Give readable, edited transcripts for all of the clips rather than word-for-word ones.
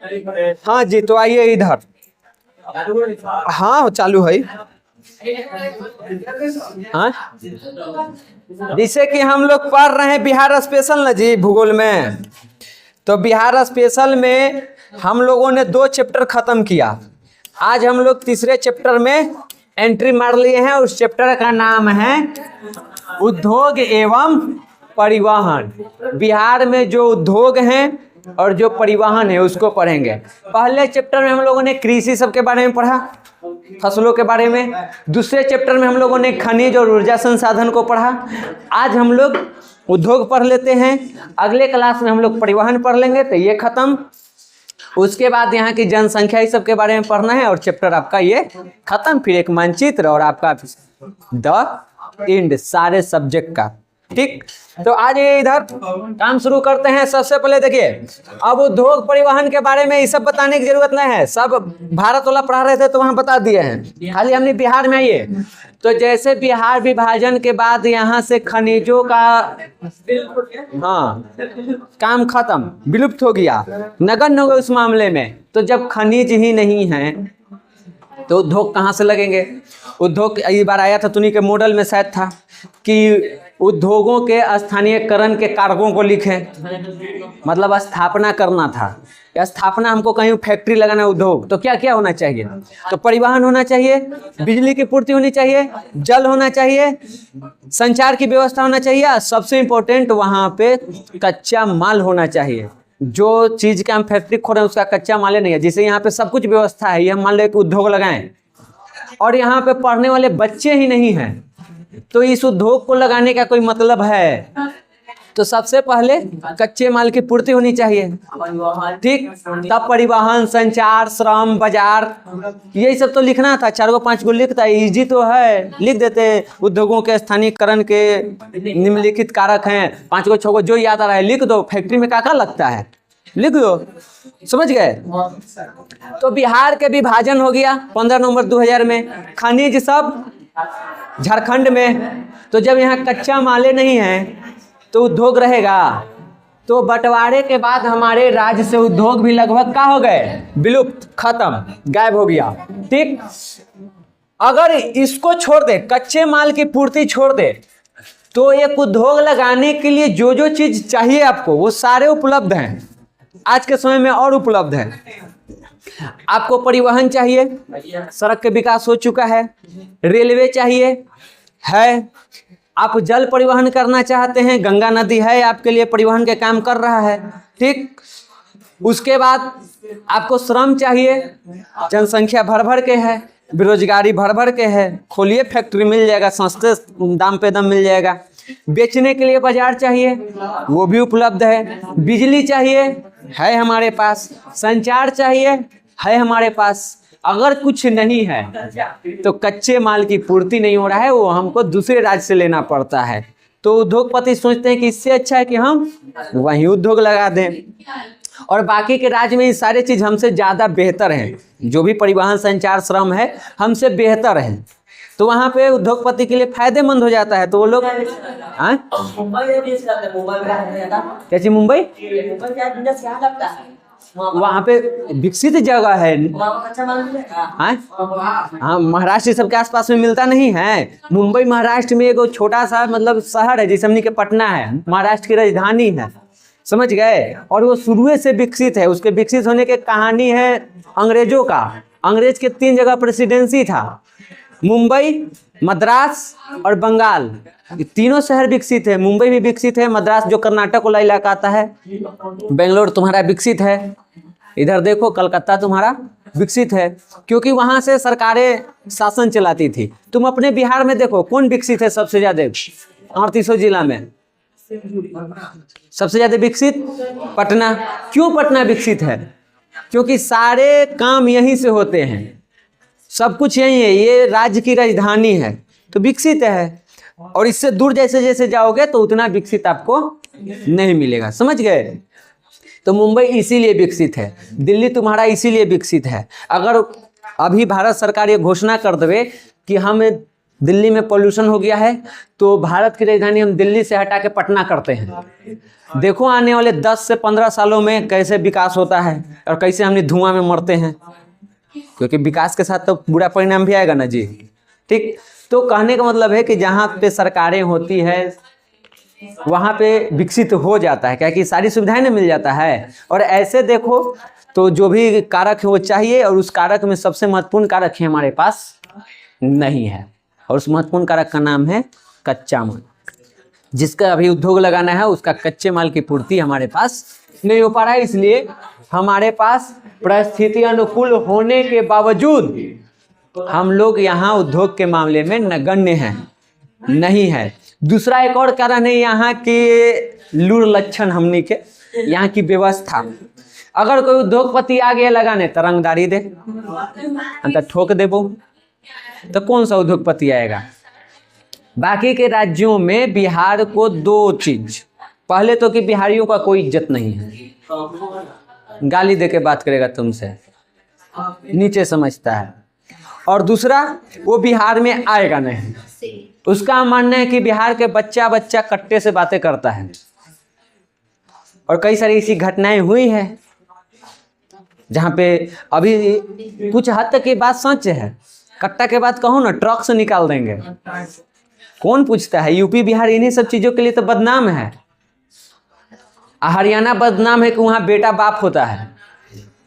हाँ जी, तो आइए इधर। हाँ चालू है। हाँ, जैसे कि हम लोग पढ़ रहे हैं बिहार स्पेशल ना जी, भूगोल में। तो बिहार स्पेशल में हम लोगों ने 2 चैप्टर खत्म किया। आज हम लोग तीसरे चैप्टर में एंट्री मार लिए हैं। उस चैप्टर का नाम है उद्योग एवं परिवहन। बिहार में जो उद्योग हैं और जो परिवहन है उसको पढ़ेंगे। पहले चैप्टर में हम लोगों ने कृषि सब के बारे में पढ़ा, फसलों के बारे में। दूसरे चैप्टर में हम लोगों ने खनिज और ऊर्जा संसाधन को पढ़ा। आज हम लोग उद्योग पढ़ लेते हैं। अगले क्लास में हम लोग परिवहन पढ़ लेंगे, तो ये खत्म। उसके बाद यहाँ की जनसंख्या इस सब के बारे में पढ़ना है और चैप्टर आपका ये खत्म। फिर एक मानचित्र और आपका द एंड सारे सब्जेक्ट का। ठीक, तो आज ये इधर काम शुरू करते हैं। सबसे पहले देखिए, अब उद्योग परिवहन के बारे में ये सब बताने की जरूरत नहीं है, सब भारत वाला पढ़ा रहे थे तो वहां बता दिए हैं। खाली हमने बिहार में आइए, तो जैसे बिहार विभाजन के बाद यहाँ से खनिजों का हाँ काम खत्म, विलुप्त हो गया, नगण्य हो गया उस मामले में। तो जब खनिज ही नहीं है तो उद्योग कहाँ से लगेंगे? उद्योग ये बार आया था तुनी के मॉडल में शायद था कि उद्योगों के स्थानीयकरण के कारकों को लिखें, मतलब स्थापना करना था। या स्थापना हमको कहीं फैक्ट्री लगाना है उद्योग, तो क्या क्या होना चाहिए? तो परिवहन होना चाहिए, बिजली की पूर्ति होनी चाहिए, जल होना चाहिए, संचार की व्यवस्था होना चाहिए, सबसे इम्पोर्टेंट वहाँ पे कच्चा माल होना चाहिए। जो चीज़ के हम फैक्ट्री खोल रहे हैं उसका कच्चा माल नहीं है। जैसे यहाँ पे सब कुछ व्यवस्था है, ये हम मान लो एक उद्योग लगाएं और यहाँ पे पढ़ने वाले बच्चे ही नहीं हैं, तो इस उद्योग को लगाने का कोई मतलब है? तो सबसे पहले कच्चे माल की पूर्ति होनी चाहिए। ठीक, तब परिवहन, संचार, श्रम, बाजार, यही सब तो लिखना था। 4-5 गो लिखता है, इजी तो है, लिख देते। उद्योगों के स्थानीयकरण के निम्नलिखित कारक हैं, 5 गो 6 गो जो याद आ रहा है लिख दो। फैक्ट्री में क्या लगता है लिख दो, समझ गए? तो बिहार के विभाजन हो गया 15 नवंबर 2000 में। खनिज सब झारखंड में। तो जब यहाँ कच्चा माले नहीं है तो उद्योग रहेगा। तो बंटवारे के बाद हमारे राज्य से उद्योग भी लगभग क्या हो गए? विलुप्त, खत्म, गायब हो गया। ठीक, अगर इसको छोड़ दे, कच्चे माल की पूर्ति छोड़ दे, तो एक उद्योग लगाने के लिए जो जो चीज चाहिए आपको वो सारे उपलब्ध हैं, आज के समय में और उपलब्ध है। आपको परिवहन चाहिए, सड़क के विकास हो चुका है। रेलवे चाहिए है। आप जल परिवहन करना चाहते हैं, गंगा नदी है आपके लिए परिवहन के काम कर रहा है। ठीक, उसके बाद आपको श्रम चाहिए, जनसंख्या भर भर के है, बेरोजगारी भर भर के है। खोलिए फैक्ट्री, मिल जाएगा, सस्ते दाम पे दम मिल जाएगा। बेचने के लिए बाजार चाहिए, वो भी उपलब्ध है। बिजली चाहिए, है हमारे पास। संचार चाहिए, है हमारे पास। अगर कुछ नहीं है तो कच्चे माल की पूर्ति नहीं हो रहा है, वो हमको दूसरे राज्य से लेना पड़ता है। तो उद्योगपति सोचते हैं कि इससे अच्छा है कि हम वहीं उद्योग लगा दें, और बाकी के राज्य में ये सारे चीज़ हमसे ज़्यादा बेहतर हैं। जो भी परिवहन, संचार, श्रम है हमसे बेहतर है, तो वहाँ पे उद्योगपति के लिए फायदेमंद हो जाता है। तो वो लोग कैसी मुंबई वहाँ पे विकसित जगह है। हाँ, महाराष्ट्र सबके आसपास में मिलता नहीं है। मुंबई महाराष्ट्र में एक छोटा सा मतलब शहर है, जैसे हमने के पटना है, महाराष्ट्र की राजधानी है, समझ गए? और वो शुरू से विकसित है। उसके विकसित होने की कहानी है अंग्रेजों का। अंग्रेज के 3 जगह प्रेसिडेंसी था, मुंबई, मद्रास और बंगाल। ये तीनों शहर विकसित है। मुंबई भी विकसित है, मद्रास जो कर्नाटक वाला इलाका आता है, बेंगलोर तुम्हारा विकसित है। इधर देखो कलकत्ता तुम्हारा विकसित है, क्योंकि वहां से सरकारें शासन चलाती थी। तुम अपने बिहार में देखो कौन विकसित है सबसे ज्यादा? 38 जिला में सबसे ज्यादा विकसित पटना। क्यों पटना विकसित है? क्योंकि सारे काम यहीं से होते हैं, सब कुछ यही है, ये राज्य की राजधानी है, तो विकसित है। और इससे दूर जैसे जैसे जाओगे तो उतना विकसित आपको नहीं मिलेगा, समझ गए? तो मुंबई इसीलिए विकसित है, दिल्ली तुम्हारा इसीलिए विकसित है। अगर अभी भारत सरकार ये घोषणा कर देवे कि हम दिल्ली में पॉल्यूशन हो गया है तो भारत की राजधानी हम दिल्ली से हटा के पटना करते हैं। देखो आने वाले 10 से 15 सालों में कैसे विकास होता है और कैसे हमने धुआं में मरते हैं, क्योंकि विकास के साथ तो बुरा परिणाम भी आएगा ना जी। ठीक, तो कहने का मतलब है कि जहाँ पे सरकारें होती है वहाँ पे विकसित हो जाता है, क्या कि सारी सुविधाएं ना मिल जाता है। और ऐसे देखो तो जो भी कारक है वो चाहिए, और उस कारक में सबसे महत्वपूर्ण कारक है हमारे पास नहीं है, और उस महत्वपूर्ण कारक का नाम है कच्चा माल। जिसका अभी उद्योग लगाना है उसका कच्चे माल की पूर्ति हमारे पास नहीं हो पा रहा है, इसलिए हमारे पास परिस्थिति अनुकूल होने के बावजूद हम लोग यहाँ उद्योग के मामले में नगण्य हैं, नहीं है। दूसरा एक और कारण है यहाँ के लूर लक्षण, हमनी के यहाँ की व्यवस्था। अगर कोई उद्योगपति आ गया लगाने तो रंगदारी दे अंतर ठोक देबो, तो कौन सा उद्योगपति आएगा। बाकी के राज्यों में बिहार को दो चीज, पहले तो कि बिहारियों का कोई इज्जत नहीं है, गाली दे के बात करेगा तुमसे, नीचे समझता है। और दूसरा वो बिहार में आएगा नहीं, उसका मानना है कि बिहार के बच्चा बच्चा कट्टे से बातें करता है। और कई सारी ऐसी घटनाएं हुई है जहाँ पे अभी कुछ हद तक ये बात सच है, कट्टा के बाद कहो ना ट्रक से निकाल देंगे, कौन पूछता है। यूपी बिहार इन्हीं सब चीजों के लिए तो बदनाम है। हरियाणा बदनाम है कि वहाँ बेटा बाप होता है,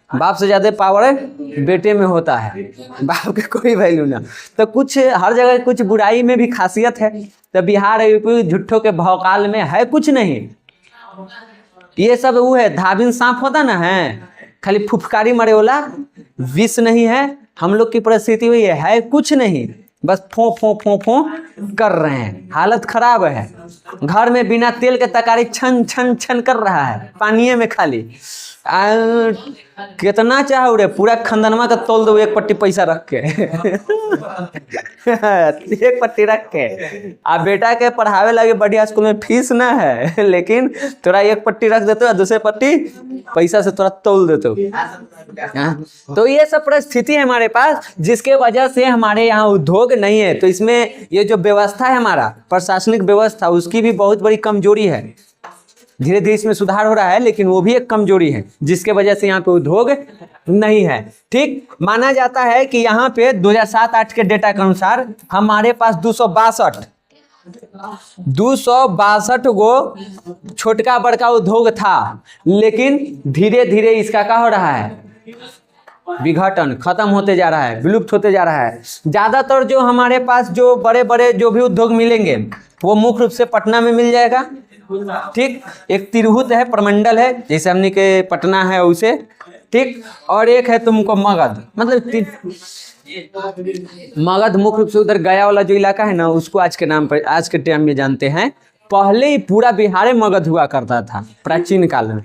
बाप से ज्यादा पावर बेटे में होता है, बाप के कोई वैल्यू ना। तो कुछ हर जगह कुछ बुराई में भी खासियत है, तो बिहार यूपी झुट्ठों के भौकाल में है कुछ नहीं। ये सब वो है, धाबिन सांप होता ना है, खाली फुफकारी मरे वाला विष नहीं है। हम लोग की परिस्थिति हुई है कुछ नहीं, बस फो फो फो फो कर रहे हैं, हालत खराब है। घर में बिना तेल के तरकारी छन छन छन कर रहा है, पानिये में खाली। कितना चाहो रे, पूरा खंदनमा का तोल दो एक पट्टी पैसा रख के एक पट्टी रख के। आप बेटा के पढ़ावे लगे बढ़िया स्कूल में फीस ना है, लेकिन थोड़ा एक पट्टी रख देते हो, दूसरे पट्टी पैसा से थोड़ा तोल देते हो। तो ये सब परिस्थिति है हमारे पास, जिसके वजह से हमारे यहाँ उद्योग नहीं है। तो इसमें ये जो व्यवस्था है हमारा प्रशासनिक व्यवस्था, उसकी भी बहुत बड़ी कमजोरी है। धीरे धीरे इसमें सुधार हो रहा है, लेकिन वो भी एक कमजोरी है, जिसके वजह से यहाँ पे उद्योग नहीं है। ठीक, माना जाता है कि यहाँ पे 2007-8 के डेटा के अनुसार हमारे पास 262 गो छोटका बड़का उद्योग था, लेकिन धीरे धीरे इसका क्या हो रहा है, विघटन, खत्म होते जा रहा है, विलुप्त होते जा रहा है। ज्यादातर जो हमारे पास जो बड़े बड़े जो भी उद्योग मिलेंगे वो मुख्य रूप से पटना में मिल जाएगा। ठीक, एक तिरहुत है, प्रमंडल है, जैसे हमने के पटना है उसे। ठीक, और एक है तुमको मगध, मतलब मगध मुख्य रूप से उधर गया वाला जो इलाका है ना, उसको आज के नाम पर आज के टाइम में जानते हैं। पहले ही पूरा बिहार मगध हुआ करता था प्राचीन काल में,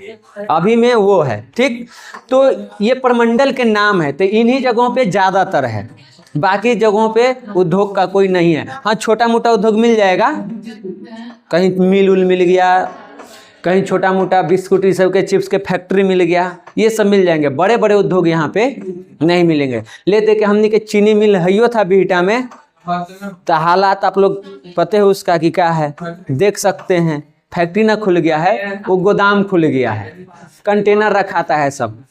अभी में वो है। ठीक, तो ये प्रमंडल के नाम है, तो इन्हीं जगहों पे ज्यादातर है, बाकी जगहों पे उद्योग का कोई नहीं है। हाँ, छोटा मोटा उद्योग मिल जाएगा, कहीं मिल उल मिल गया, कहीं छोटा मोटा बिस्कुट ये सब के चिप्स के फैक्ट्री मिल गया, ये सब मिल जाएंगे। बड़े बड़े उद्योग यहाँ पे नहीं मिलेंगे। ले दे के हमने के चीनी मिल हइयो था बिहटा में, तो हालात आप लोग पते हो उसका कि क्या है, देख सकते हैं। फैक्ट्री ना खुल गया है, वो गोदाम खुल गया है, कंटेनर रखाता है सब।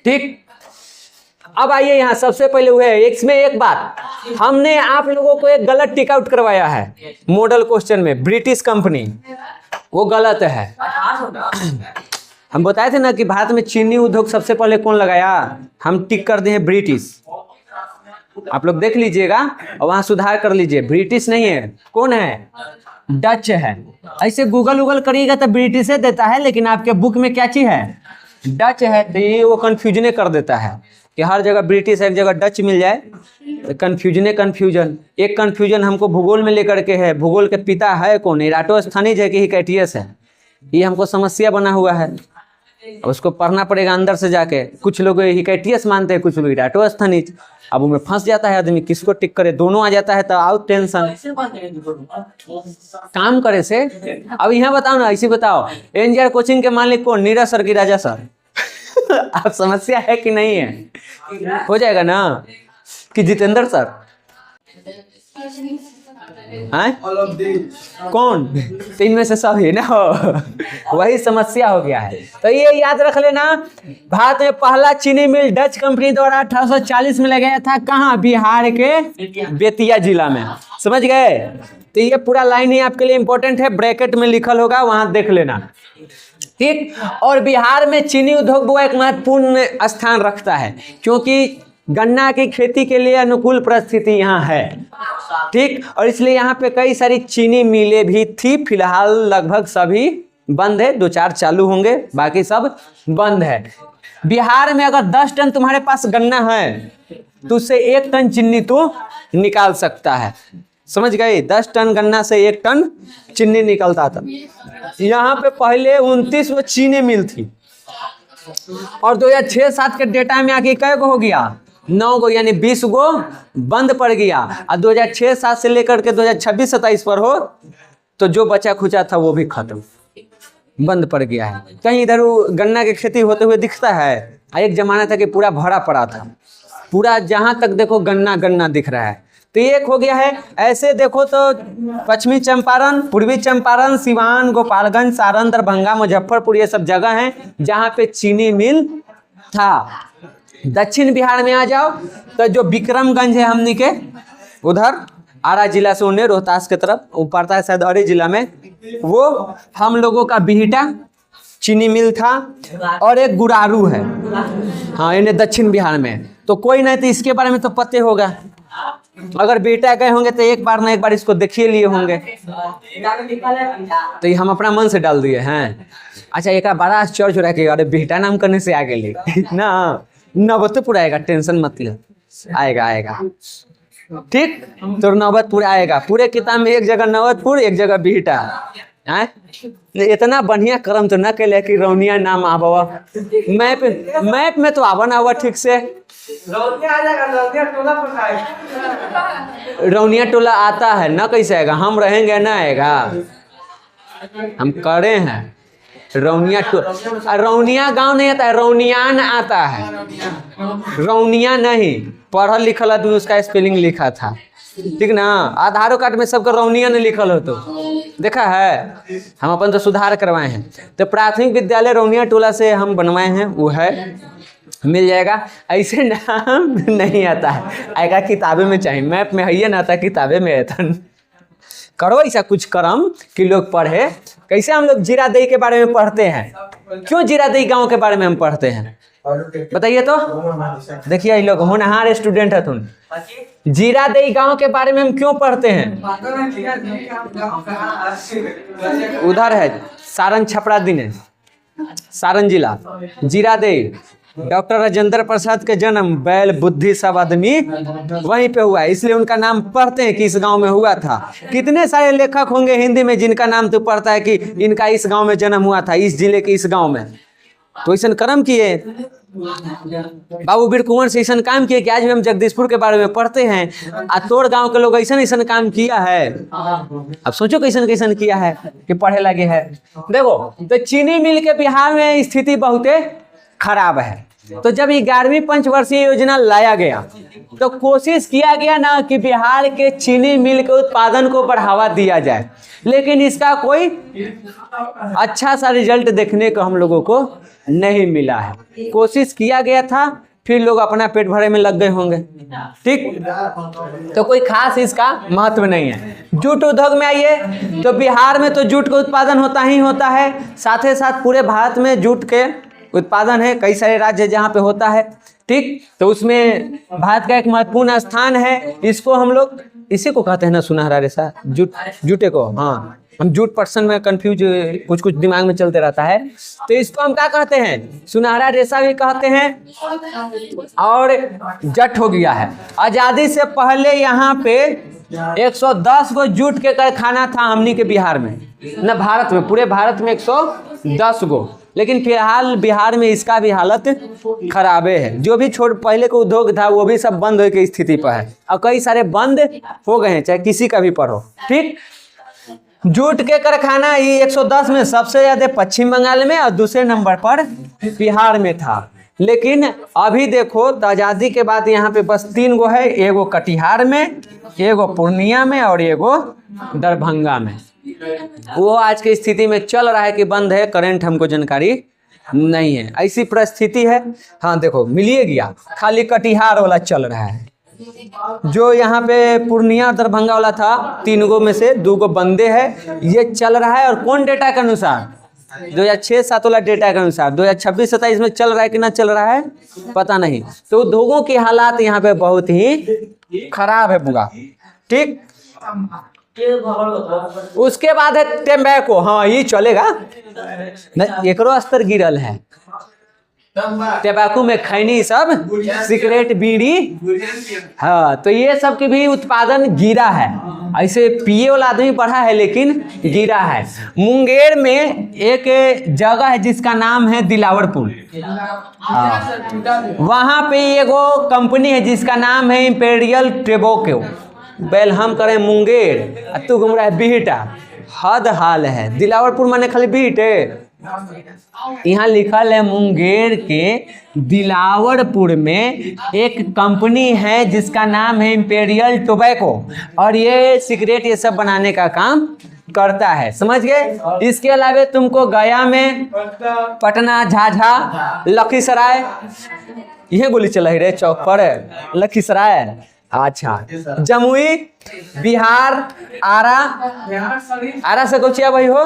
ठीक, अब आइए यहाँ सबसे पहले हुए इसमें एक बात, हमने आप लोगों को एक गलत टिक आउट करवाया है मॉडल क्वेश्चन में, ब्रिटिश कंपनी, वो गलत है। हम बताए थे ना कि भारत में चीनी उद्योग सबसे पहले कौन लगाया, हम टिक कर दिए ब्रिटिश। आप लोग देख लीजिएगा और वहां सुधार कर लीजिए, ब्रिटिश नहीं है, कौन है, डच है। ऐसे गूगल करिएगा तो ब्रिटिश देता है, लेकिन आपके बुक में क्या चीज है, डच है। तो ये वो कंफ्यूजन कर देता है कि हर जगह ब्रिटिश है, एक जगह डच मिल जाए, तो कंफ्यूजन। एक कंफ्यूजन हमको भूगोल में लेकर के है, भूगोल के पिता है कौन, इराटोस्थनीज है कि हिकैटियस है, ये हमको समस्या बना हुआ है। उसको पढ़ना पड़ेगा अंदर से जाके। कुछ लोग हिकैटियस मानते हैं, कुछ लोग इराटोस्थनीज। अब उनमें फंस जाता है आदमी, किसको टिक करे, दोनों आ जाता है तो आउट टेंशन, काम करे से। अब यहाँ बताओ ना, ऐसे बताओ, एनजीआर कोचिंग के मालिक कौन, नीरज सर की राजा सर अब समस्या है कि नहीं है, हो जाएगा ना, कि जितेंद्र सर, हैं? कौन? तो इनमें से सभी ना हो, वही समस्या हो गया है। तो ये याद रख लेना, भारत में पहला चीनी मिल डच कंपनी द्वारा 1840 में लगाया था। कहाँ? बिहार के बेतिया जिला में। समझ गए? तो ये पूरा लाइन ही आपके लिए इंपॉर्टेंट है, ब्रैकेट में लिखल होगा, वहां देख लेना। ठीक। और बिहार में चीनी उद्योग वो एक महत्वपूर्ण स्थान रखता है, क्योंकि गन्ना की खेती के लिए अनुकूल परिस्थिति यहाँ है। ठीक। और इसलिए यहाँ पे कई सारी चीनी मिलें भी थी। फिलहाल लगभग सभी बंद है, 2-4 चालू होंगे, बाकी सब बंद है। बिहार में अगर 10 टन तुम्हारे पास गन्ना है तो उससे 1 टन चीनी तो निकाल सकता है। समझ गए? 10 टन गन्ना से 1 टन चीनी निकलता था। यहाँ पे पहले 29 वो चीनी मिल थी और 2006-07 के डेटा में आके कै गो हो गया? 9 गो, यानी 20 गो बंद पड़ गया। और 2006-07 से लेकर के 2026-27 पर हो तो जो बचा खुचा था वो भी खत्म, बंद पड़ गया है। कहीं इधर गन्ना की खेती होते हुए दिखता है? एक जमाना था कि पूरा भरा पड़ा था, पूरा जहाँ तक देखो गन्ना गन्ना दिख रहा है। तो ये एक हो गया है। ऐसे देखो तो पश्चिमी चंपारण, पूर्वी चंपारण, सिवान, गोपालगंज, सारण, दरभंगा, मुजफ्फरपुर, ये सब जगह हैं जहाँ पे चीनी मिल था। दक्षिण बिहार में आ जाओ तो जो विक्रमगंज है हमनी के उधर, आरा जिला से उन्हें रोहतास की तरफ वो पड़ता है शायद अरे जिला में, वो हम लोगों का बिहिटा चीनी मिल था। और एक गुरारू है, हाँ, इन्हें दक्षिण बिहार में। तो कोई नहीं तो इसके बारे में तो पते होगा, अगर बेटा गए होंगे तो एक बार ना एक बार इसको देखिए लिए होंगे। तो ये हम अपना मन से डाल दिए हैं। अच्छा, एक बड़ा आश्चर्य हो रहा है कि अरे बेटा नाम करने से आगे ले ना, नवतपुर आएगा, टेंशन मत ले, आएगा आएगा। ठीक। तो नवतपुर आएगा, पूरे किताब में एक जगह नवतपुर, एक जगह बिहटा। इतना बढ़िया कर्म तो न कैले कि रौनिया नाम आवा। मैप में तो आवा ना आवा ठीक से। रौनिया टोला आता है ना, कैसे आएगा? हम रहेंगे ना आएगा, हम करे हैं रौनिया टोला। रौनिया गांव नहीं आता है, रौनियान आता है, रौनिया नहीं। पढ़ल लिखल आदमी उसका स्पेलिंग लिखा था, ठीक ना? आधार कार्ड में सबका रौनिया ने लिखल हो तो देखा है। हम अपन तो सुधार करवाए हैं। तो प्राथमिक विद्यालय रौनिया टोला से हम बनवाए हैं, वो है, मिल जाएगा। ऐसे नाम नहीं आता है, आएगा किताबें में चाहिए, मैप में है ना आता, किताबें में आता। करो ऐसा कुछ कर्म कि लोग पढ़े। कैसे हम लोग जीरादेई के बारे में पढ़ते हैं? क्यों जीरादेई गांव के बारे में हम पढ़ते हैं बताइए तो? देखिए ये लोग होनहार स्टूडेंट है। तुम जीरादेई गांव के बारे में हम क्यों पढ़ते हैं? उधर है सारण छपरा दिन, सारण जिला, जीरादेई। डॉक्टर राजेंद्र प्रसाद के जन्म, बैल बुद्धि सब आदमी वहीं पे हुआ है, इसलिए उनका नाम पढ़ते हैं कि इस गांव में हुआ था। कितने सारे लेखक होंगे हिंदी में जिनका नाम तो पढ़ता है कि इनका इस गांव में जन्म हुआ था, इस जिले के इस गांव में। तो ऐसा कर्म किए बाबू वीर कुंवर से, ऐसा काम किए कि आज भी हम जगदीशपुर के बारे में पढ़ते हैं। तोड़ गांव के लोग ऐसा काम किया है। अब सोचो कैसन कैसन किया है कि पढ़े लगे है। देखो तो चीनी मिल के बिहार में स्थिति बहुत खराब है। तो जब 11वीं पंचवर्षीय योजना लाया गया तो कोशिश किया गया ना कि बिहार के चीनी मिल के उत्पादन को बढ़ावा दिया जाए, लेकिन इसका कोई अच्छा सा रिजल्ट देखने को हम लोगों को नहीं मिला है। कोशिश किया गया था, फिर लोग अपना पेट भरे में लग गए होंगे, ठीक। तो कोई खास इसका महत्व नहीं है। जूट उद्योग में आइए तो बिहार में तो जूट का उत्पादन होता ही होता है, साथ ही साथ पूरे भारत में जूट के उत्पादन है, कई सारे राज्य जहाँ पे होता है, ठीक। तो उसमें भारत का एक महत्वपूर्ण स्थान है। इसको हम लोग इसी को कहते हैं ना सुनहरा रेशा, जूट, जूटे को। हाँ, हम जूट पर्सन में कंफ्यूज कुछ कुछ दिमाग में चलते रहता है। तो इसको हम क्या कहते हैं? सुनहरा रेशा भी कहते हैं। और जट हो गया है। आज़ादी से पहले यहाँ पे 110 गो जूट के कारखाना था हमनी के बिहार में, न भारत में, पूरे भारत में 110 गो। लेकिन फिलहाल बिहार में इसका भी हालत खराबे है। जो भी पहले का उद्योग था वो भी सब बंद होने की स्थिति पर है, और कई सारे बंद हो गए हैं, चाहे किसी का भी पढ़ो, ठीक। जूट के कारखाना ये 110 में सबसे ज्यादा पश्चिम बंगाल में और दूसरे नंबर पर बिहार में था। लेकिन अभी देखो तो आज़ादी के बाद यहाँ पे बस 3 गो है, एगो कटिहार में, एगो पूर्णिया में और एगो दरभंगा में। वो आज की स्थिति में चल रहा है कि बंद है, करंट हमको जानकारी नहीं है, ऐसी परिस्थिति है। हाँ देखो मिलिए गया, खाली कटिहार वाला चल रहा है। जो यहाँ पे पूर्णिया और दरभंगा वाला था 3 गो में से 2 गो बंदे है, ये चल रहा है। और कौन डेटा के अनुसार 2006-07 वाला डेटा के अनुसार 2026-27 में चल रहा है कि ना चल रहा है पता नहीं। तो उद्योगों के हालात यहाँ पे बहुत ही खराब है पूरा। ठीक, उसके बाद है टेम्बैको। हाँ ये चलेगा, एकरो स्तर गिरल है। टेम्बैको में खैनी सब, सिगरेट, बीड़ी, हाँ तो ये सब के भी उत्पादन गिरा है। ऐसे पिए वाला आदमी बढ़ा है लेकिन गिरा है। मुंगेर में एक जगह है जिसका नाम है दिलावरपुर, हाँ वहाँ पे एगो कंपनी है जिसका नाम है इंपेरियल टोबैको। बेल हम करें मुंगेर, तू घूम रहा है बिहटा, हद हाल है। दिलावरपुर माने खाली बिहट है। यहाँ लिखल है मुंगेर के दिलावरपुर में एक कंपनी है जिसका नाम है इंपेरियल टोबैको, और ये सिगरेट ये सब बनाने का काम करता है, समझ गए। इसके अलावा तुमको गया में, पटना, झाझा, लखीसराय, यह गोली चल रही चौक पर, लखीसराय, अच्छा, जमुई, बिहार, आरा से कुछ भाई हो,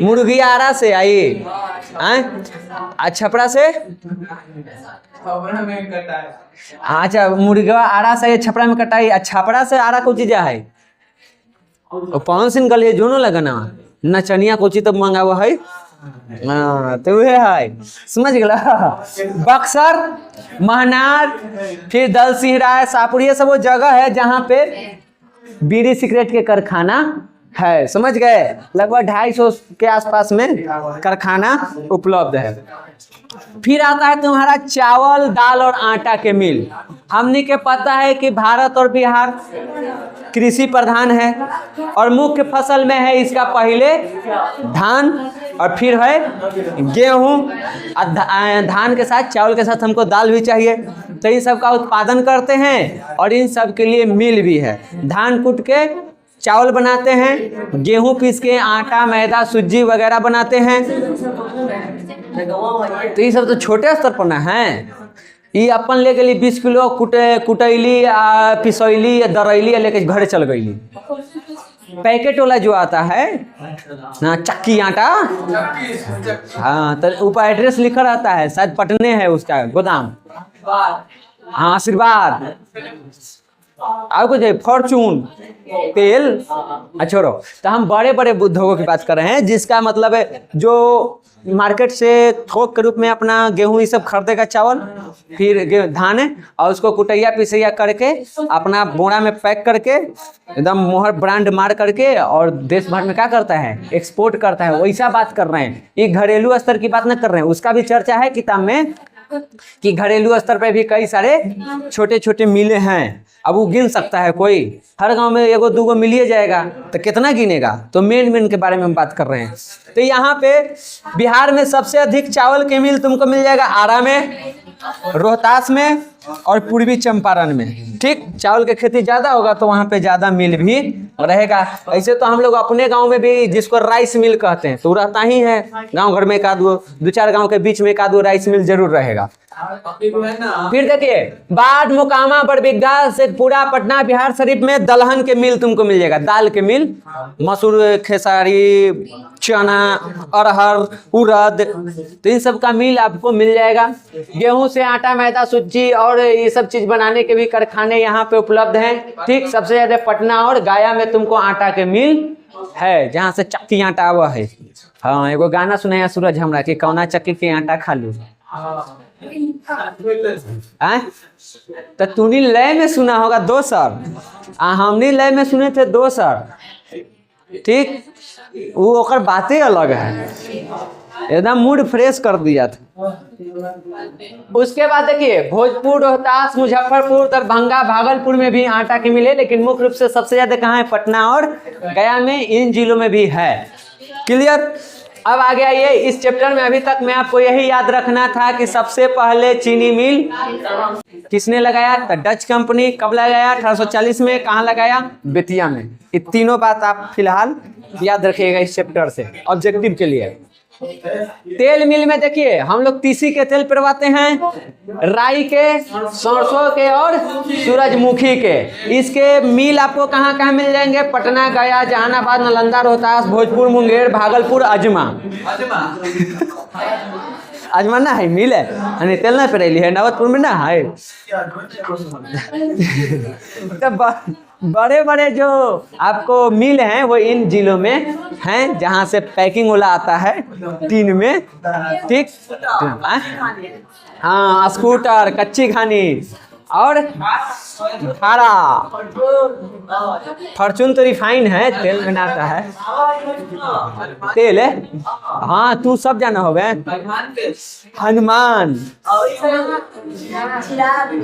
मुर्गी आरा से आई, छपरा से, अच्छा मुर्गा आरा से छपरा में कटाई, छपरा से आरा को चीज है, कौन सी गली जो न लगना नचनिया कोची तब मंगावा है। हाँ तो वह है, समझ गया। बक्सर, महनार, फिर दल सिंहराय, शाहपुर, ये सब वो जगह है जहाँ पे बीड़ी सिगरेट के कारखाना है, समझ गए। लगभग 250 के आसपास में कारखाना उपलब्ध है। फिर आता है तुम्हारा चावल, दाल और आटा के मिल। हमने के पता है कि भारत और बिहार कृषि प्रधान है और मुख्य फसल में है इसका पहले धान और फिर है गेहूं। धान के साथ, चावल के साथ हमको दाल भी चाहिए, तो इन सब का उत्पादन करते हैं और इन सब के लिए मिल भी है। धान कूट के चावल बनाते हैं, गेहूं पीस के आटा, मैदा, सूजी वगैरह बनाते हैं। तो ये सब तो छोटे स्तर पर ना है। ये अपन ले गई 20 किलो कुटैली, पिसैली या दरैली लेके घर चल गई। पैकेट वाला जो आता है ना, चक्की आटा, हाँ तो ऊपर एड्रेस लिखा रहता है, शायद पटने है उसका गोदाम। हाँ आशीर्वाद, आपको जो फॉर्चून तेल, छोड़ो। तो हम बड़े बड़े उद्योगों की बात कर रहे हैं, जिसका मतलब है जो मार्केट से थोक के रूप में अपना गेहूं ये सब खरीदेगा, चावल, फिर धान है, और उसको कुटैया पिसैया करके अपना बोरा में पैक करके एकदम मोहर ब्रांड मार करके और देश भर में क्या करता है, एक्सपोर्ट करता है। वैसा बात कर रहे हैं, ये घरेलू स्तर की बात न कर रहे हैं। उसका भी चर्चा है किताब में कि घरेलू स्तर पर भी कई सारे छोटे छोटे मिले हैं। अब वो गिन सकता है कोई, हर गांव में एगो दूगो मिलिए जाएगा तो कितना गिनेगा। तो मेन के बारे में हम बात कर रहे हैं। तो यहाँ पे बिहार में सबसे अधिक चावल के मिल तुमको मिल जाएगा आरा में, रोहतास में और पूर्वी चंपारण में। ठीक, चावल की खेती ज़्यादा होगा तो वहाँ पे ज़्यादा मिल भी रहेगा। ऐसे तो हम लोग अपने गांव में भी जिसको राइस मिल कहते हैं तो रहता ही है, गांव घर में एक आध दो चार गांव के बीच में एक आध दो राइस मिल जरूर रहेगा। फिर देखिए बाढ़, मोकामा, बड़बिग्घा से पूरा पटना, बिहार शरीफ में दलहन के मिल तुमको मिल जाएगा, दाल के मिल, मसूर, खेसारी, चना, अरहर, उड़द, तो इन सब का मिल आपको मिल जाएगा। गेहूं से आटा, मैदा, सूजी और ये सब चीज बनाने के भी कारखाने यहाँ पे उपलब्ध हैं। ठीक, सबसे ज्यादा पटना और गया में तुमको आटा के मिल है, जहाँ से चक्की आटा आवा है। हाँ एगो गाना सुनाया सूरज हमरा कि कौना चक्की के आटा खा लू। तो तूने लय में सुना होगा दोसर, हमने लय में सुने थे दोसर। ठीक, वो ओकर बातें अलग है, एकदम मूड फ्रेश कर दिया था। उसके बाद देखिए भोजपुर, रोहतास, मुजफ्फरपुर, दरभंगा, भागलपुर में भी आटा की मिले, लेकिन मुख्य रूप से सबसे ज्यादा कहाँ है, पटना और गया में, इन जिलों में भी है। क्लियर। अब आगे आइए, इस चैप्टर में अभी तक मैं आपको यही याद रखना था कि सबसे पहले चीनी मिल किसने लगाया? तो डच कंपनी। कब लगाया? 1840 में। कहाँ लगाया? बेतिया में। ये तीनों बात आप फिलहाल याद रखिएगा इस चैप्टर से ऑब्जेक्टिव के लिए। तेल मिल में देखिए हम लोग तीसी के तेल पिरवाते हैं, राई के, सरसों के और सूरजमुखी के। इसके मिल आपको कहाँ कहाँ मिल जाएंगे? पटना, गया, जहानाबाद, नालंदा, रोहतास, भोजपुर, मुंगेर, भागलपुर, अजमा। अजमा ना है मिल है, यानी तेल ना पिरैली है, नवतपुर में ना है। तो बड़े बड़े जो आपको मिल हैं वो इन जिलों में हैं जहाँ से पैकिंग वाला आता है टीन में, ठीक। हाँ, स्कूटर, कच्ची घानी और खारा। फॉर्चून तो रिफाइन है, तेल बनाता है, तेल है। हाँ, तू सब जाना होगा। हनुमान,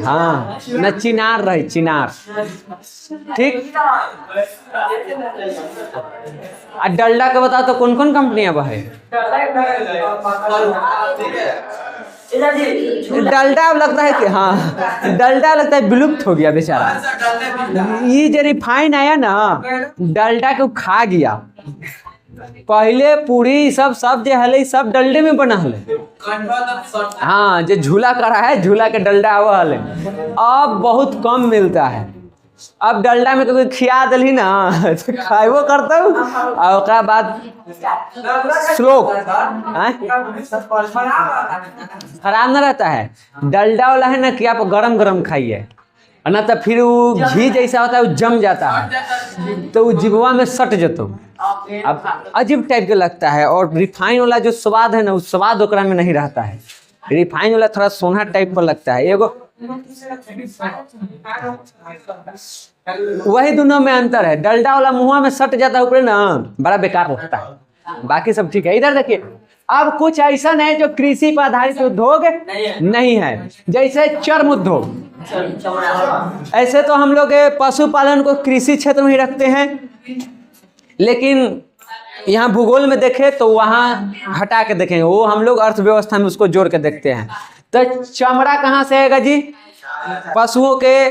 हाँ, न चिनार रहे, चिनार, ठीक। डलडा का बताओ तो कौन कौन कंपनियां वह है? डलडा लगता है कि हाँ, डलडा लगता है विलुप्त हो गया बेचारा। ये जो रिफाइन आया ना, डलडा को खा गया। पहले पूरी सब जो हले सब डलडे में बना हले। हाँ, जो झूला करा है, झूला के डलडा हुआ हले। अब बहुत कम मिलता है। अब डलडा में कोई खिया दली ना तो खाएबो करता हूँ, और उसका बाद श्लोक खराब ना रहता है। डलडा वाला है ना कि आप गरम गरम खाइए, ना तो फिर वो घी जैसा होता है वो जम जाता है, तो वो जिभवा में सट जाता है, अब अजीब टाइप का लगता है। और रिफाइन वाला जो स्वाद है ना, वो स्वाद ओकरा में नहीं रहता है। रिफाइन वाला थोड़ा सोना टाइप का लगता है। एगो वही दोनों में अंतर है। डलडा वाला मुंह में सट जाता है ऊपर ना, बड़ा बेकार लगता है। बाकी सब ठीक है। इधर देखिए, अब कुछ ऐसा है जो कृषि पर आधारित उद्योग नहीं है, जैसे चर्म उद्योग। ऐसे तो हम लोग पशुपालन को कृषि क्षेत्र में ही रखते हैं, लेकिन यहाँ भूगोल में देखें तो वहाँ हटा के देखेंगे, वो हम लोग अर्थव्यवस्था में उसको जोड़ के देखते हैं। तो चमड़ा कहाँ से आएगा जी? पशुओं के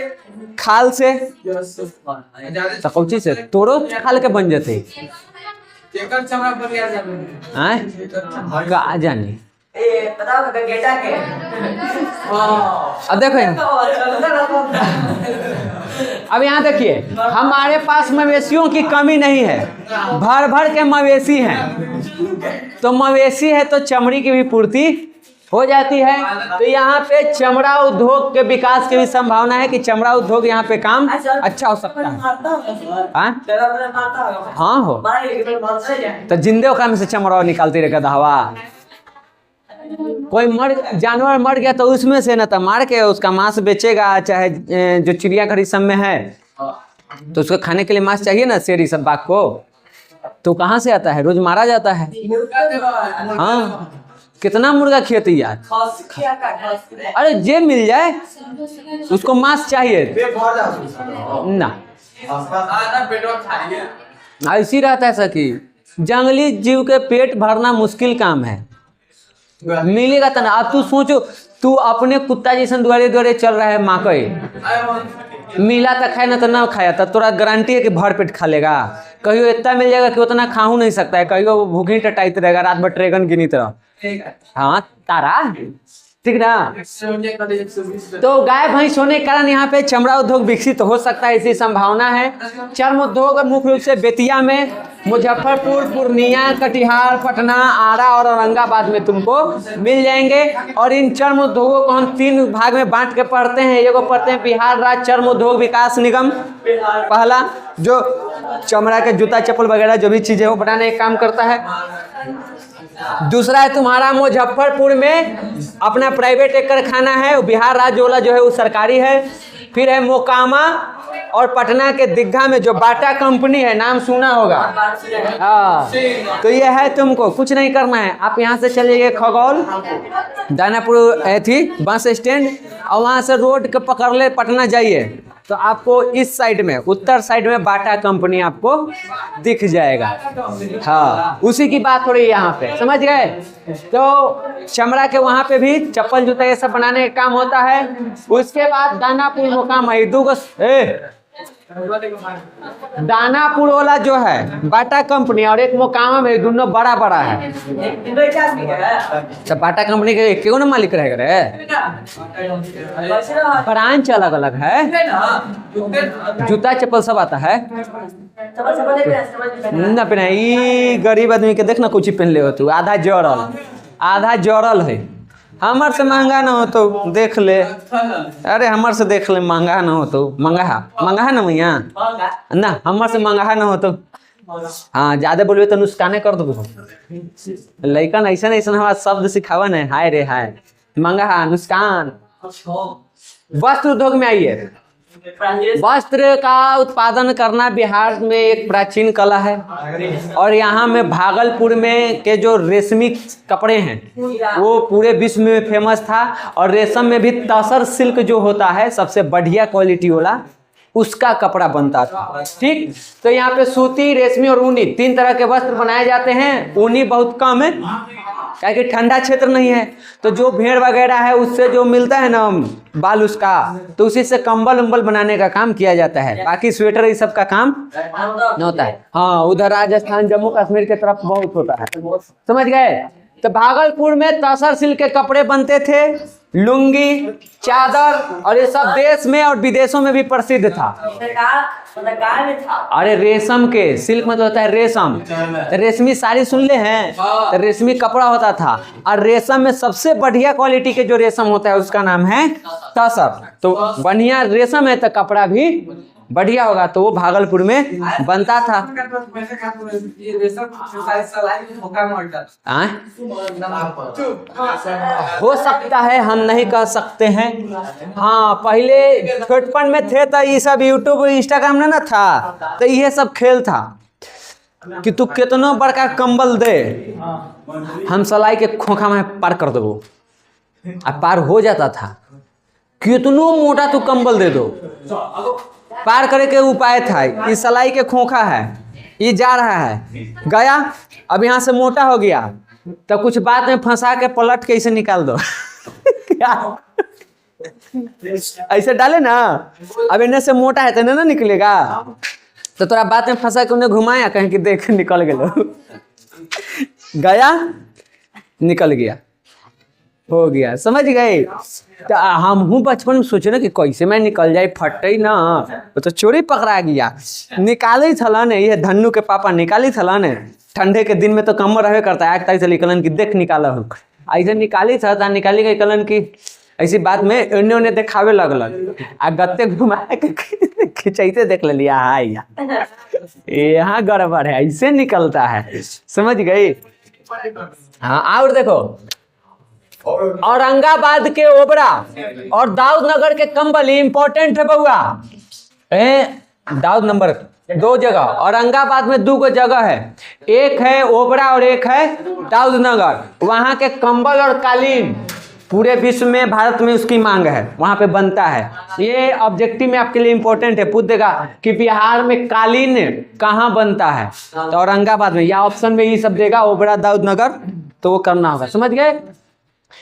खाल से। तो कौची से? तोड़ो खाल के बन जाते जानी। अब देखो अब यहाँ देखिए, हमारे पास मवेशियों की कमी नहीं है, भर भर के मवेशी हैं। तो मवेशी है तो चमड़ी की भी पूर्ति हो जाती है। तो यहाँ पे चमड़ा उद्योग के विकास की भी संभावना है कि चमड़ा उद्योग यहाँ पे काम अच्छा हो सकता है। हाँ हो तो जिंदे ओकरा में से चमड़ा निकालती रहे गधवा। कोई जानवर मर गया तो उसमें से न तो मार के उसका मांस बेचेगा, चाहे जो चिड़ियाघर सब में है तो उसको खाने के लिए मांस चाहिए ना, शेर सब बाघ को, तो कहाँ से आता है? रोज मारा जाता है। हाँ, कितना मुर्गा खेती यार। अरे जे मिल जाए उसको मांस चाहिए ना, ऐसी रहता है सकी। जंगली जीव के पेट भरना मुश्किल काम है, मिलेगा तो ना। अब तू सोचो, तू अपने कुत्ता जैसन द्वारे चल रहा है, माकई मिला तो खाए ना तो ना खाया, तो तोरा गारंटी है कि भर पेट खा लेगा। कहियो इतना मिल जाएगा कि उतना खा नहीं सकता है, कहियो भूखी टटाइत रहेगा, रात भर ड्रैगन गिनीत रह। हाँ तारा, ठीक ना। तो गाय भैंस होने के कारण यहाँ पे चमड़ा उद्योग विकसित हो सकता है, ऐसी संभावना है। चर्म उद्योग मुख्य रूप से बेतिया में, मुजफ्फरपुर, पूर्णिया, कटिहार, पटना, आरा और औरंगाबाद में तुमको मिल जाएंगे। और इन चर्म उद्योगों को हम 3 भाग में बांट के पढ़ते हैं। एगो पढ़ते हैं बिहार राज्य चर्म उद्योग विकास निगम, पहला जो चमड़ा के जूता चप्पल वगैरह जो भी चीजें वो बनाने का काम करता है। दूसरा है तुम्हारा मुजफ्फरपुर में अपना प्राइवेट एक कारखाना है, बिहार राज्य वाला जो है वो सरकारी है। फिर है मोकामा और पटना के दिग्घा में जो बाटा कंपनी है, नाम सुना होगा। हाँ, तो ये है, तुमको कुछ नहीं करना है। आप यहाँ से चलिए खगौल, दानापुर थी बस स्टैंड, और वहाँ से रोड के पकड़ ले पटना जाइए, तो आपको इस साइड में, उत्तर साइड में बाटा कंपनी आपको दिख जाएगा। हाँ, उसी की बात हो रही है यहाँ पे, समझ गए। तो चमड़ा के वहाँ पे भी चप्पल जूता ये सब बनाने का काम होता है। उसके बाद दानापुर मुकाम है, दानापुर वाला जो है बाटा कंपनी और एक मोकामा में, दोनों बड़ा बड़ा है। तो बाटा कंपनी के क्यों ना मालिक रहेगा रे, ब्रांच अलग अलग है, जूता चप्पल सब आता है ना। पहना ई गरीब आदमी के देख ना कुछ पहन ले हो तू, आधा जड़ल है। हमर से महंगा ना हो तो देख ले, अरे हमर से देख ले, महंगा ना हो तो महंगा ना भैया ना, हमर से महंगा ना हो तो। हाँ, ज्यादा बोलिए तो नुकसाने कर दो। लइकन ऐसा हमारा शब्द सिखावा न, हाय रे हाय, महंगा नुकसान। वस्त्र उद्योग में आइए। वस्त्र का उत्पादन करना बिहार में एक प्राचीन कला है, और यहाँ में भागलपुर में के जो रेशमी कपड़े हैं वो पूरे विश्व में फेमस था। और रेशम में भी तसर सिल्क जो होता है सबसे बढ़िया क्वालिटी वाला, उसका कपड़ा बनता था। ठीक, तो यहाँ पे सूती, रेशमी और ऊनी 3 तरह के वस्त्र बनाए जाते हैं। ऊनी बहुत कम है, क्या कि ठंडा क्षेत्र नहीं है, तो जो भेड़ वगैरह है उससे जो मिलता है ना बाल उसका, तो उसी से कंबल उम्बल बनाने का काम किया जाता है। बाकी स्वेटर ये सब का काम नहीं होता है। हाँ, उधर राजस्थान जम्मू कश्मीर के तरफ बहुत होता है, समझ गए। तो भागलपुर में तसर सिल्क के कपड़े बनते थे, लुंगी, चादर, और ये सब देश में और विदेशों में भी प्रसिद्ध था। अरे रेशम के, सिल्क मतलब होता है रेशम, तो रेशमी साड़ी सुन ले हैं, तो रेशमी कपड़ा होता था। और रेशम में सबसे बढ़िया क्वालिटी के जो रेशम होता है उसका नाम है तसर। तो बढ़िया रेशम है तो कपड़ा भी बढ़िया होगा, तो वो भागलपुर में बनता था। हो सकता है, हम नहीं कह सकते हैं। हाँ, पहले छोटपन में थे तो ये सब यूट्यूब इंस्टाग्राम में ना था, तो ये सब खेल था कि तू कितना बड़का कंबल दे, हम सलाई के खोखा में पार कर दो। अब पार हो जाता था, कितनो मोटा तू कंबल दे दो, पार करे के उपाय था। इस सलाई के खोखा है, ये जा रहा है, गया, अब यहाँ से मोटा हो गया तो कुछ बात में फंसा के पलट के इसे निकाल दो। ऐसे डाले ना, अब इन्हें से मोटा है तो ना निकलेगा, तो थोड़ा बात में फंसा के उन्हें घुमाया कहीं कि देख निकल गया, निकल गया, हो गया, समझ गए। तो हम हूँ बचपन में सोचे ना कि कैसे मैं निकल जाए, फटे ना, तो चोरी पकड़ा गया। निकाले थला ने, ये धन्नू के पापा निकाली थला ने, ठंडे के दिन में तो कमर रहे करता है, तक निकलन की देख निकाला हो, ऐसे निकाली था, निकाली गई कलन की ऐसी बात में उन्होंने दिखावे लगल, आ गत्ते घुमा के खिंचते देख लिया, हाँ यहाँ गड़बड़ है, ऐसे निकलता है, समझ गई। हाँ, और देखो, औरंगाबाद के ओबरा और दाऊद नगर के कंबल इंपॉर्टेंट है बउआ। दाऊद नंबर 2 जगह, औरंगाबाद में 2 जगह है, एक है ओबरा और एक है दाऊद नगर। वहां के कंबल और कालीन पूरे विश्व में, भारत में उसकी मांग है, वहां पे बनता है। ये ऑब्जेक्टिव में आपके लिए इंपॉर्टेंट है, पूछ देगा कि बिहार में कालीन कहाँ बनता है, तो औरंगाबाद में, या ऑप्शन में ये सब देगा, ओबरा दाऊद नगर, तो वो करना होगा, समझ गए।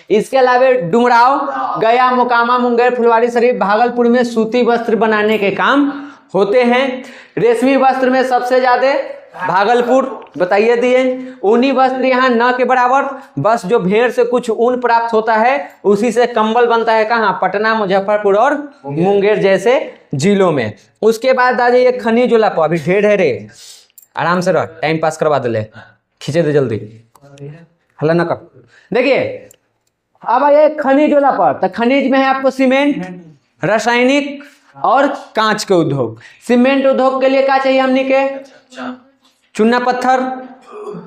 इसके अलावा डुमराव, गया, मोकामा, मुंगेर, फुलवारी शरीफ, भागलपुर में सूती वस्त्र बनाने के काम होते हैं। रेशमी वस्त्र में सबसे ज्यादा भागलपुर बताइए दिए। ऊनी वस्त्र यहाँ न के बराबर, बस जो भेड़ से कुछ ऊन प्राप्त होता है उसी से कंबल बनता है। कहाँ? पटना, मुजफ्फरपुर और मुंगेर जैसे जिलों में। उसके बाद आ जाइए खनिज वाला पर, अभी ढेर है रे, आराम से रह, टाइम पास करवा दे, खींचे दे जल्दी, हल्ला न कर। देखिए अब ये खनिज वाला पर, तो खनिज में है आपको सीमेंट, रासायनिक और कांच के उद्योग। सीमेंट उद्योग के लिए क्या चाहिए हमने के? चूना पत्थर,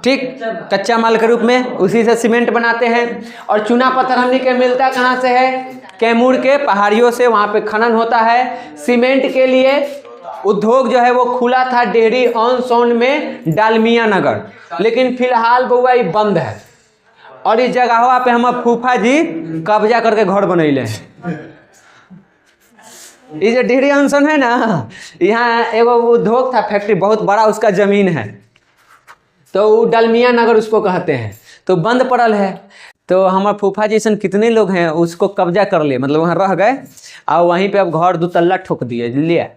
ठीक, कच्चा माल के रूप में, उसी से सीमेंट बनाते हैं। और चूना पत्थर हमने के मिलता कहाँ से है? कैमूर के पहाड़ियों से, वहाँ पे खनन होता है। सीमेंट के लिए उद्योग जो है वो खुला था डेहरी ऑन सोन में, डालमिया नगर, लेकिन फिलहाल बउआ ये बंद है। और इस जगह पे हम फूफा जी कब्जा करके घर बनैले हैं। ये जो डिहरी अनशन है ना, यहाँ एगो उद्योग था, फैक्ट्री बहुत बड़ा, उसका जमीन है, तो वो डलमिया नगर उसको कहते हैं, तो बंद पड़ल है। तो हमारे फूफा जैसन कितने लोग हैं उसको कब्जा कर लिए, मतलब वहाँ रह गए और वहीं पे अब घर 2 तल्ला ठोक दिए, लिए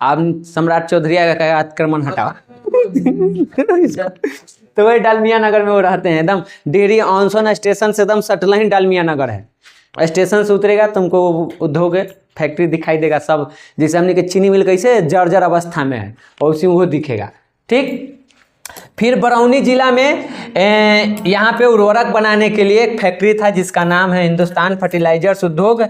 अब सम्राट चौधरी का कहा आक्रमण हटाओ। तो वही डालमिया नगर में वो रहते हैं, एकदम डिहरी ऑनसन स्टेशन से एकदम सटल ही डालमिया नगर है। स्टेशन से उतरेगा तुमको उद्योग फैक्ट्री दिखाई देगा सब, जैसे हमने के चीनी मिल कैसे जर्जर अवस्था में है वैसे वो दिखेगा। ठीक, फिर बरौनी जिला में यहाँ पे उर्वरक बनाने के लिए एक फैक्ट्री था जिसका नाम है हिंदुस्तान फर्टिलाइजर्स उद्योग,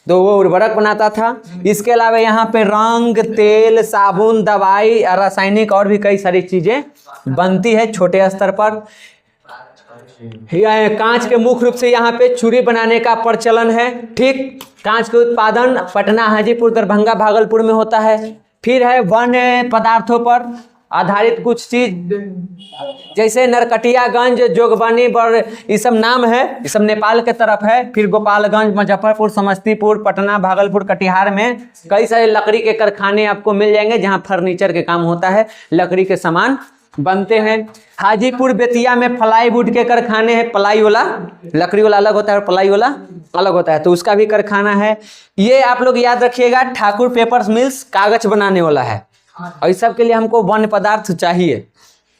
तो वो उर्वरक बनाता था। इसके अलावा यहाँ पे रंग, तेल, साबुन, दवाई, रासायनिक और भी कई सारी चीज़ें बनती है छोटे स्तर पर। कांच के मुख्य रूप से यहाँ पे चूड़ी बनाने का प्रचलन है। ठीक, कांच के उत्पादन पटना, हाजीपुर, दरभंगा, भागलपुर में होता है। फिर है वन पदार्थों पर आधारित कुछ चीज, जैसे नरकटियागंज, जोगबनी, बड़, ये सब नाम है, ये सब नेपाल के तरफ है। फिर गोपालगंज, मुजफ्फरपुर, समस्तीपुर, पटना, भागलपुर, कटिहार में कई सारे लकड़ी के कारखाने आपको मिल जाएंगे जहाँ फर्नीचर के काम होता है, लकड़ी के सामान बनते हैं। हाजीपुर, बेतिया में प्लाईवुड के कारखाने हैं, प्लाई वाला, लकड़ी वाला अलग होता है और प्लाई वाला अलग होता है, तो उसका भी कारखाना है। ये आप लोग याद रखिएगा, ठाकुर पेपर्स मिल्स कागज बनाने वाला है, और इस सब के लिए हमको वन पदार्थ चाहिए।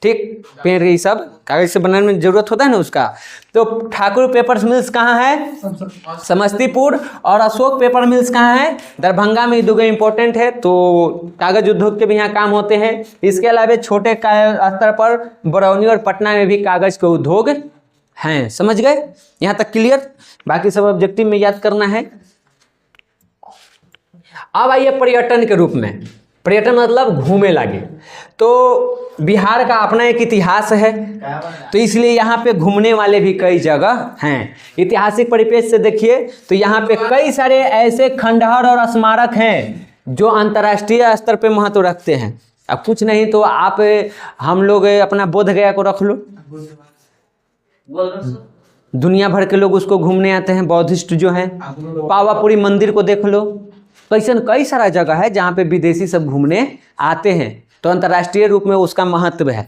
ठीक, पेड़ ये सब कागज से बनाने में जरूरत होता है ना उसका। तो ठाकुर पेपर्स मिल्स कहाँ है? समस्तीपुर। और अशोक पेपर मिल्स कहाँ है? दरभंगा में। दो इंपॉर्टेंट है, तो कागज उद्योग के भी यहाँ काम होते हैं। इसके अलावा छोटे स्तर पर बरौनी और पटना में भी कागज के उद्योग हैं। समझ गए यहाँ तक? क्लियर? बाकी सब ऑब्जेक्टिव में याद करना है। अब आइए पर्यटन के रूप में। पर्यटन मतलब घूमे लागे, तो बिहार का अपना एक इतिहास है, तो इसलिए यहाँ पे घूमने वाले भी कई जगह हैं। ऐतिहासिक परिप्रेक्ष्य से देखिए तो यहाँ पे कई सारे ऐसे खंडहर और स्मारक हैं जो अंतर्राष्ट्रीय स्तर पे महत्व रखते हैं। अब कुछ नहीं तो आप हम लोग अपना बोध गया को रख लो, दुनिया भर के लोग उसको घूमने आते हैं, बौद्धिस्ट जो हैं। पावापुरी मंदिर को देख लो, कैसन कई सारा जगह है जहाँ पे विदेशी सब घूमने आते हैं, तो अंतर्राष्ट्रीय रूप में उसका महत्व है।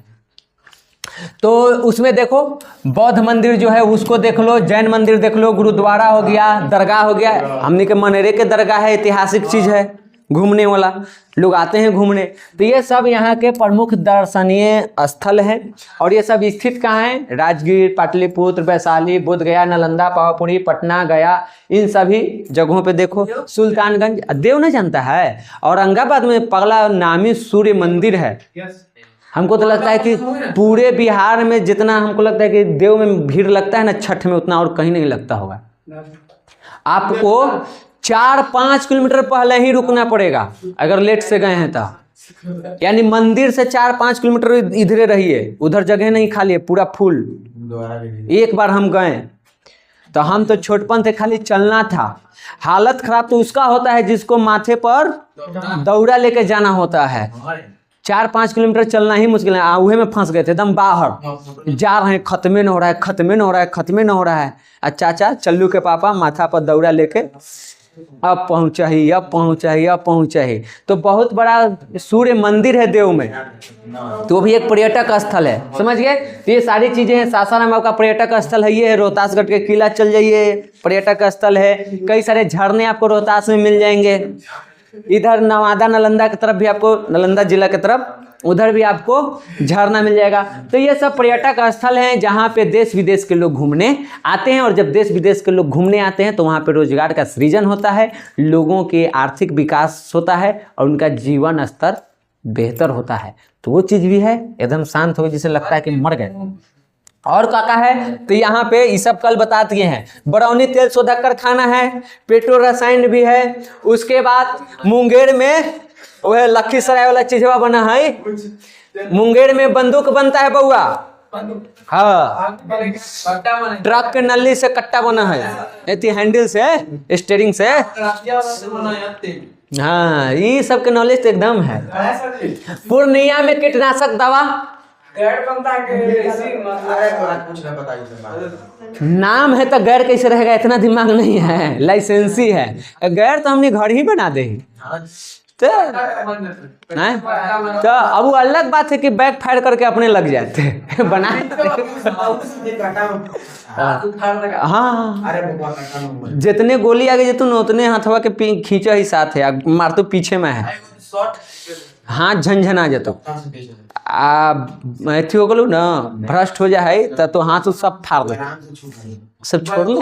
तो उसमें देखो बौद्ध मंदिर जो है उसको देख लो, जैन मंदिर देख लो, गुरुद्वारा हो गया, दरगाह हो गया। हमने के मनेरे के दरगाह है, ऐतिहासिक चीज़ है, घूमने वाला लोग आते हैं घूमने। तो ये सब यहाँ के प्रमुख दर्शनीय स्थल हैं। और ये सब स्थित कहाँ है? राजगीर, पाटलिपुत्र, वैशाली, बोध गया, नालंदा, पावापुरी, पटना, गया, इन सभी जगहों पे देखो। सुल्तानगंज, देव नहीं जानता है? औरंगाबाद में पगला नामी सूर्य मंदिर है। हमको तो लगता है कि पूरे बिहार में जितना हमको लगता है कि देव में भीड़ लगता है ना छठ में, उतना और कहीं नहीं लगता होगा। आपको 4-5 किलोमीटर पहले ही रुकना पड़ेगा अगर लेट से गए हैं तो, यानी मंदिर से 4-5 किलोमीटर इधरे रहिए, उधर जगह नहीं खाली है, पूरा फुल। एक बार हम गए तो हम तो छोटपन थे, खाली चलना था। हालत खराब तो उसका होता है जिसको माथे पर दौड़ा लेके जाना होता है। 4-5 किलोमीटर चलना ही मुश्किल है। आउहे में फंस गए थे, एकदम बाहर जा रहे हैं, खत्मे न हो रहा है, खत्मे न हो रहा है, खत्मे न हो रहा है। चाचा चल्लू के पापा माथा पर दौड़ा लेके अब पहुँचा ही, अब पहुँचा ही, अब पहुँचा ही। तो बहुत बड़ा सूर्य मंदिर है देव में, तो भी एक पर्यटक स्थल है। समझ गए? तो ये सारी चीज़ें हैं। सासाराम आपका पर्यटक स्थल है, ये है। रोहतासगढ़ के किला चल जाइए, पर्यटक स्थल है। कई सारे झरने आपको रोहतास में मिल जाएंगे। इधर नवादा, नालंदा की तरफ भी आपको, नालंदा जिला की तरफ, उधर भी आपको झरना मिल जाएगा। तो ये सब पर्यटक स्थल हैं जहाँ पे देश विदेश के लोग घूमने आते हैं। और जब देश विदेश के लोग घूमने आते हैं तो वहाँ पे रोजगार का सृजन होता है, लोगों के आर्थिक विकास होता है और उनका जीवन स्तर बेहतर होता है। तो वो चीज़ भी है, एकदम शांत हो जिसे लगता है कि मर गए। और क्या है? तो यहाँ पे ये सब कल बता दिए हैं। बरौनी तेल शोधक कारखाना है, पेट्रो रसायन भी है। उसके बाद मुंगेर में वह लखीसराय वाला चीजवा बना है, मुंगेर में बंदूक बनता है बउआ। हाँ, ट्रक के नली से कट्टा बना है, हैंडल से, स्टीयरिंग से। हाँ, ये सब के नॉलेज तो एकदम है। पूर्णिया में कीटनाशक दवा नाम है तो गैर कैसे रहेगा, इतना दिमाग नहीं है, लाइसेंसी है। गैर तो हमने घर ही बना दे तो अब वो अलग बात है कि बैक फायर करके अपने लग जाते बना। हाँ, जितने गोली आगे जेतु न उतने हाथवा के खींचा ही साथ है, मार तो पीछे में है, हाथ झंझना जतो अथी हो गलू ना, भ्रष्ट हो जाए तो हाथ सब फाड़ दे, सब छोड़ ले।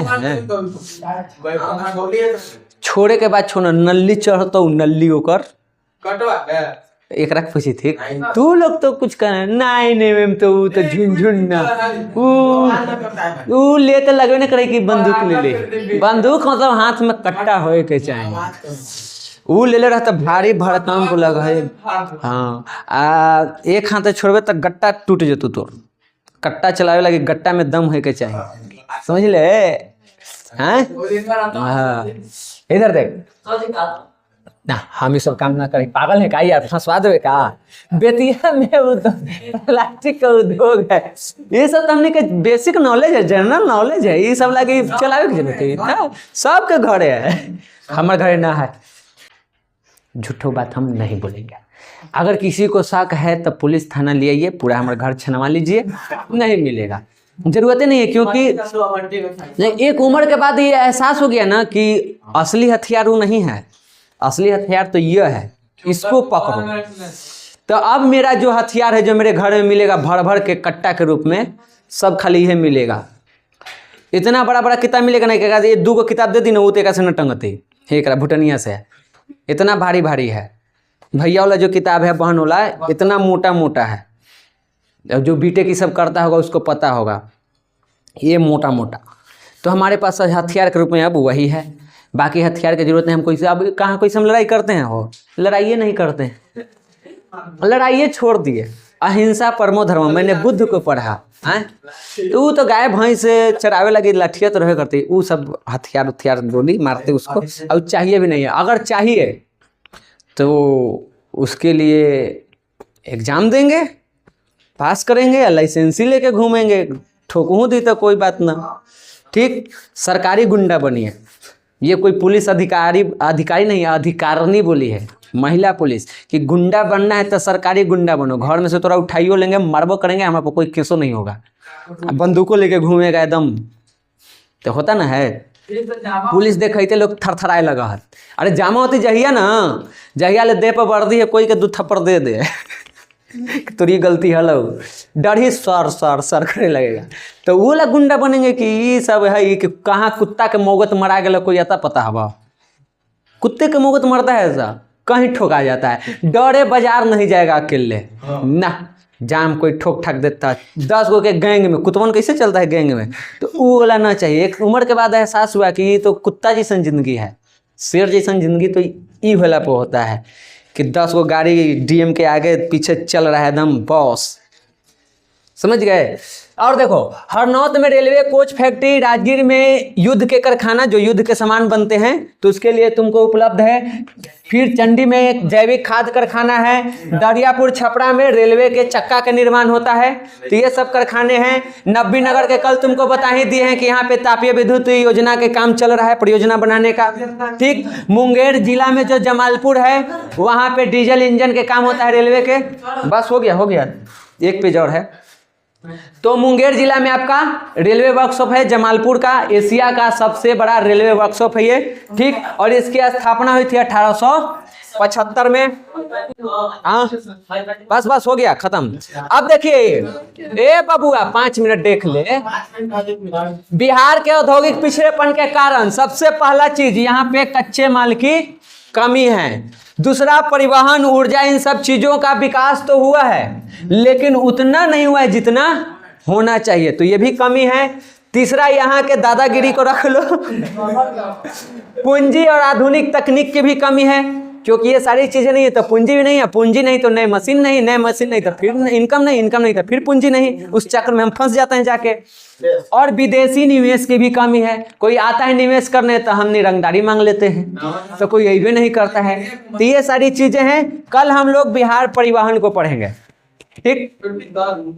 छोड़े के बाद छोड़ नल्ली चढ़तो, नल्ली होकर एक रख पूछी थी तू लोग तो कुछ कर नहीं तो झुनझुन ना वो ले तो लगवे नहीं करे कि बंदूक ले बंदूक मतलब हाथ में कट्टा होए के चाहे, वो ले रहता भारी भड़काम को लगा है। हाँ, एक हाथ छोड़बे तो गट्टा टूट जतू, तोर कट्टा चलावे लगे, गट्टा में दम है के चाहिए, समझ ले। हाँ, इधर देख ना, हम ये सब काम ना करें, पागल है का यार, फंसवा देवे का। बेतिया में वो तो प्लास्टिक का उद्योग है, ये सब तो हमने के बेसिक नॉलेज है, जनरल नॉलेज है, ये सब लगे चलावे की जरूरत है। सबके घरे है, हमारे घरे ना है। झूठो बात हम नहीं बोलेंगे। अगर किसी को शक है तो पुलिस थाना ले आइए, पूरा हमारे घर छनवा लीजिए, नहीं मिलेगा, जरूरत ही नहीं है। क्योंकि एक उम्र के बाद ये एहसास हो गया ना कि असली हथियार वो नहीं है, असली हथियार तो ये है, इसको पकड़ो। तो अब मेरा जो हथियार है, जो मेरे घर में मिलेगा भर भर के कट्टा के रूप में, सब खाली यह मिलेगा। इतना बड़ा बड़ा किताब मिलेगा नहीं, कहेगा ये 2 किताब दे दी ना, वो तो एक से न टंगते, एक भूटनिया से इतना भारी भारी है। भैया वाला जो किताब है, बहन वाला, इतना मोटा मोटा है, जो बीटे की सब करता होगा उसको पता होगा, ये मोटा मोटा। तो हमारे पास हथियार के रूप में अब वही है, बाकी हथियार की जरूरत नहीं। हम कोई से अब कहाँ कोई से हम लड़ाई करते हैं, हो लड़ाइए नहीं करते हैं, लड़ाइए छोड़ दिए। अहिंसा परमो धर्म, मैंने बुद्ध को पढ़ा है, तो वो तो गाय भैंस से चरावे लगे, लाठिया तो रहे करते, वो सब हथियार उथियार गोली मारते उसको, और चाहिए भी नहीं है। अगर चाहिए तो उसके लिए एग्जाम देंगे, पास करेंगे या लाइसेंसी लेके घूमेंगे, ठोकूँ दी तो कोई बात ना। ठीक, सरकारी गुंडा बनिए। ये कोई पुलिस अधिकारी नहीं, अधिकारिणी बोली है महिला पुलिस कि गुंडा बनना है तो सरकारी गुंडा बनो, घर में से तोरा उठाइयो लेंगे, मारबो करेंगे, हमारे पर कोई केसो नहीं होगा। बंदूकों लेके घूमेगा एकदम, तो होता ना है। पुलिस देखते लोग थरथराए लगा है। अरे जामा होती जहिया ना, जहिया ले दे पर वर्दी है, कोई के 2 थप्पड़ दे दे तोरी गलती हलो, डर ही सर सर सर करने लगेगा। तो वो लोग गुंडा बनेंगे कि ये सब है कि कहाँ कुत्ता के मोगत मरा गया, कोई आता पता हवा, कुत्ते के मोगत मरता है ऐसा, कहीं ठोका जाता है, डरे बाजार नहीं जाएगा अकेले ना, जाम कोई ठोक ठाक देता है। 10 गो के गैंग में कुतवन कैसे चलता है गैंग में, तो वो वाला ना चाहिए। एक उम्र के बाद एहसास हुआ कि ये तो कुत्ता जैसन जिंदगी है, शेर जैसन जिंदगी तो ई वाला पे होता है कि 10 गो गाड़ी डीएम के आगे पीछे चल रहा है एकदम बॉस, समझ गए। और देखो, हरनौत में रेलवे कोच फैक्ट्री, राजगीर में युद्ध के कारखाना जो युद्ध के सामान बनते हैं तो उसके लिए तुमको उपलब्ध है। फिर चंडी में एक जैविक खाद कारखाना है, दरियापुर छपरा में रेलवे के चक्का का निर्माण होता है। तो ये सब कारखाने हैं। नब्बी नगर के कल तुमको बता ही दिए हैं कि यहाँ पे तापीय विद्युत योजना के काम चल रहा है, परियोजना बनाने का। ठीक, मुंगेर जिला में जो जमालपुर है वहाँ पे डीजल इंजन के काम होता है रेलवे के। बस हो गया, एक पेज और है। तो मुंगेर जिला में आपका रेलवे वर्कशॉप है जमालपुर का, एशिया का सबसे बड़ा रेलवे वर्कशॉप है ये। ठीक, और इसकी स्थापना हुई थी 1875 में। हाँ, बस हो गया, खत्म। अब देखिए, ए बबुआ 5 मिनट देख ले। बिहार के औद्योगिक पिछड़ेपन के कारण सबसे पहला चीज, यहाँ पे कच्चे माल की कमी है। दूसरा, परिवहन, ऊर्जा, इन सब चीजों का विकास तो हुआ है लेकिन उतना नहीं हुआ है जितना होना चाहिए, तो ये भी कमी है। तीसरा, यहाँ के दादागिरी को रख लो। पूंजी और आधुनिक तकनीक की भी कमी है, क्योंकि ये सारी चीजें नहीं है तो पूंजी भी नहीं है, पूंजी नहीं तो नई मशीन नहीं, नई मशीन नहीं तो फिर इनकम नहीं तो फिर पूंजी नहीं, उस चक्र में हम फंस जाते हैं जाके। और विदेशी निवेश की भी कमी है। कोई आता है निवेश करने तो हम रंगदारी मांग लेते हैं, तो कोई यही नहीं करता है। तो ये सारी चीजें हैं। कल हम लोग बिहार परिवहन को पढ़ेंगे। ठीक।